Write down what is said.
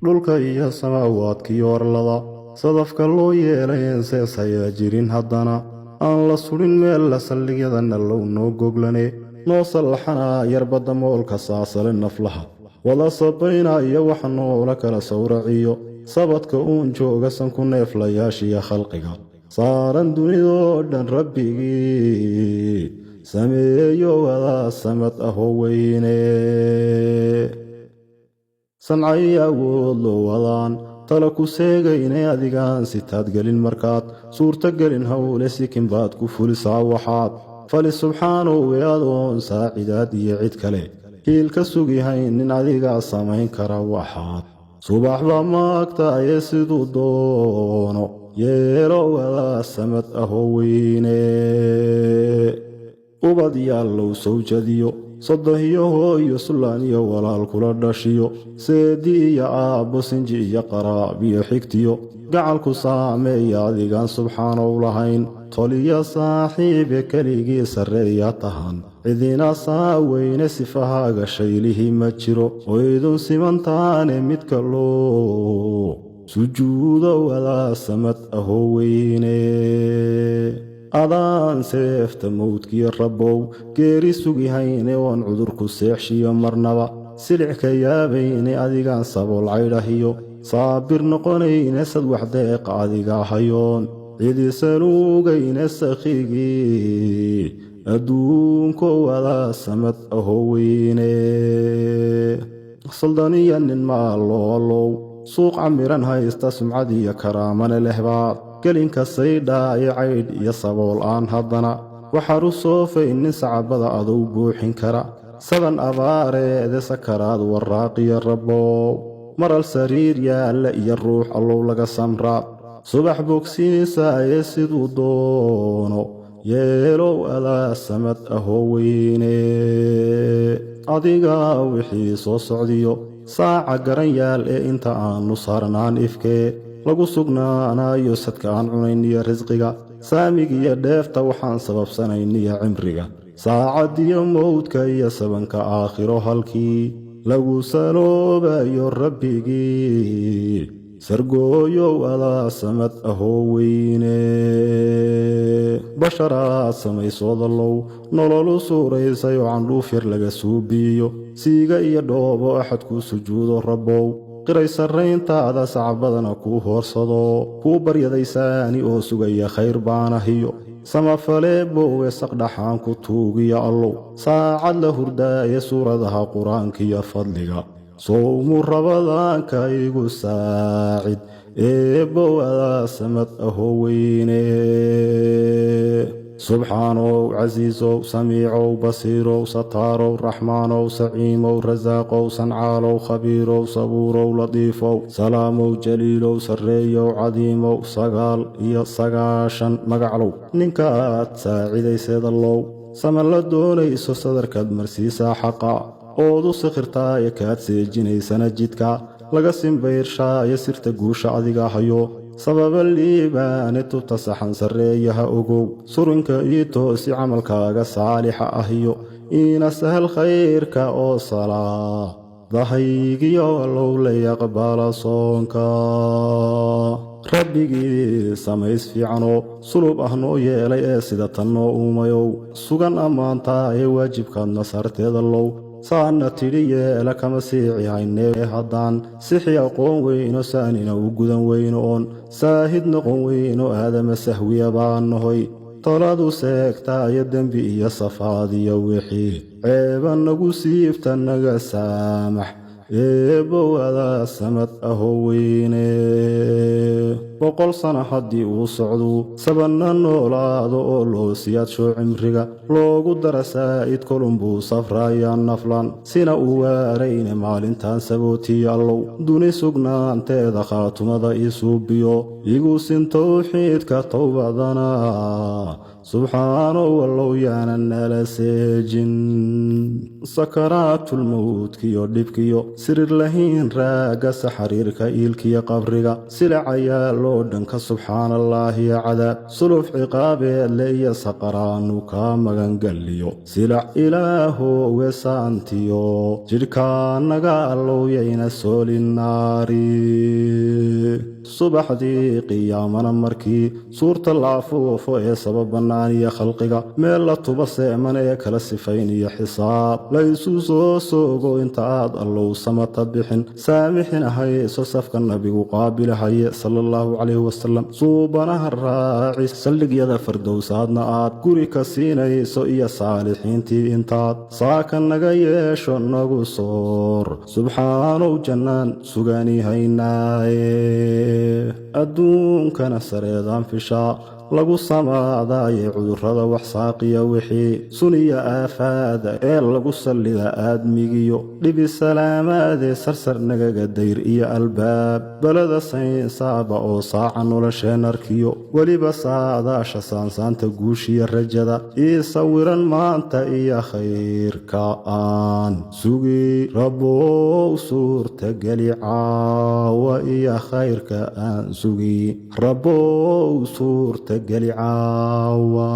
dhulka iyo samaawaadkii orlada sadafka loo yeelayeen seesaya jirin haddana aan la surin meel la saldhigyadana low noo goglane noo sallaxana yarbadda moolka saasale naflaha wada sabaynaya waxa noola kala sawraciyo sabadka uun jooga sanku neeflayaashiya khalqiga saaran dunidoo dhan rabbigii sameeyo wada samad ahoo weyne sancay awood loo wadaan tala ku seegayne adigaan sitaad gelin markaad suurta gelin hawle sikin baad ku fulisaa waxaad fali subxaanow adoon saacidaad iyo cid kale hiil ka sugihayn nin adigaa samayn kara waxaad subaxba maagtaye siduu doono yeelo wada samad ahoo weyne ubad yaallow sawjadiyo sodohiyo hooyo sulaan iyo walaal kula dhashiyo seedi iyo aabbo sinji iyo qaraab iyo xigtiyo gacalku saameeya adigaan subxaanow lahayn toliya saaxiibe keligii sarreeya tahan cidina saaweyne sifahaaga shaylihii ma jiro oydun simantaane midka loo sujuudo wada samad ahoo weyne adaan seefta mawdkiyo rabbow geeri sugihayne oon cudurku seexshiyo marnaba silic ka yaabayne adigaan sabool caydhahiyo saabir noqonayne sad wax deeqa adigaa hayoon cidisanuugayne sakhigii adduunko wada samad ahoo weyne saldaniya nin maalloolow suuq camiran haysta sumcad iyo karaamane lehbaad gelinka saydhaa iyo caydh iyo sabool aan haddana waxaad u soofay nin sacabada adow buuxin kara saban abaareede sakaraad warraaqiyo rabbow maral sariir yaalla iyo ruux allow laga samraa subax bogsiinaysaye siduu doono yeelow adaa samad ahoo weyne adigaa wixii soo socdiyo saaca garan yaal ee inta aannu saarnaan ifkee lagu sugnaanayo sadka aan cunayniyo risqiga saamigiyo dheefta waxaan sababsanayniyo cimriga saacadiyo mawdka iyo sabanka aakhiro halkii lagu saloobayo rabbigii sargooyow adaa samad ahoo weyne basharaad samaysooda-low nololu suuraysayoo candhuuf yar laga suubiyo siiga iyo dhoobo axad kuu sujuudo rabbow qiray sarrayntaada sacbadana kuu hoorsado kuu baryadaysaani oo sugaya khayr baanahiyo samafalee boowe saqdhaxaan ku tuugiya allow saacad la hurdaaye suuradaha qur-aankiyo fadliga sowmu rabadaanka igu saacid eebbow adaa samad ahoo weyne subxaanow casiisow samiicow basiirow sataarow raxmaanow saciimow rasaaqow sancaalow khabiirow sabuurow latiifow salaamow jaliilow sarreeyow cadiimow 9 magaclow ninka aad saacidayseedallow saman la doonayso sadarkaad marsiisaa xaqa ood u sikhirtaaye kaad seejinaysana jidka laga simbayrshaaya sirta guusha adiga hayo sababa liibaane tubta saxan sarreeyaha ogow surinka ii toosi camalkaaga saalixa ahiyo iina sahal khayrka oo salaadahaygiyo allow la yaqbala soonka rabbigii samays fiicanoo sulub ah noo yeelay ee sida tan noo uumayow sugan ammaantaa ee waajibkaadna saarteedallow saana tidhi yeela kama siicihaynee haddaan sixi aqoon weyno saanina u gudan weyno oon saahid noqon weyno aadama sahwiya baan nahoy toladu seegtaayo dembi iyo safaadiyo wixii ceeba nagu siibta naga saamax eebbow adaa samad ahoo weyne 100 sano haddii uu socduu sabanna noolaado oo loo siyaadsho cimriga loogu dara saa'id kolunbuu safrayaa naflan sina u waarayne maalintaan sabootiyo allow duni sugnaanteeda khaatumada ii suubiyo igu sin tawxiidka towbadana subxaanow allow yaana nala seejin sakaraatulmawdkiyo dhibkiyo sirir lahiin raagga saxariirka iilkiyo qabriga silacayaa دنك سبحان الله يا عذاب سلوف عقابه لي سقرانك مغنقليو سلع إله وسانتيو جركان نقالو يين سول النار صبح دي قيامنا مركي سورة العفو فوق سبب النانية خلقك ميلا تبصي من يكل سفين يا حساب ليسو سوقو انت عاد الله سمت بحن سامحن هاي سوسفك النبي قابل هاي صلى الله عليه وسلم صوبنا الراعي سلق يدا فردوسادنا عاد قري كسيني سوئي صالحين تي انتاد ساكن نغيش ونغو صور سبحانه جنان سوغاني هايناي adduunkana sareedaan fishaa lagu samaadaayay cudurrada wax saaqiya wixii suniya aafaada ee lagu sallida aadmigiyo dhibi salaamaadee sarsar nagaga dayr iyo albaab balada saynsaaba oo saaca nolosheen arkiyo weliba saadaasha saansaanta guushiya rajada ii sawiran maanta iyo khayrka aan sugi rabbow suurtageli caawa iyo khayrka aan sugi rabbow suurtageli عاوى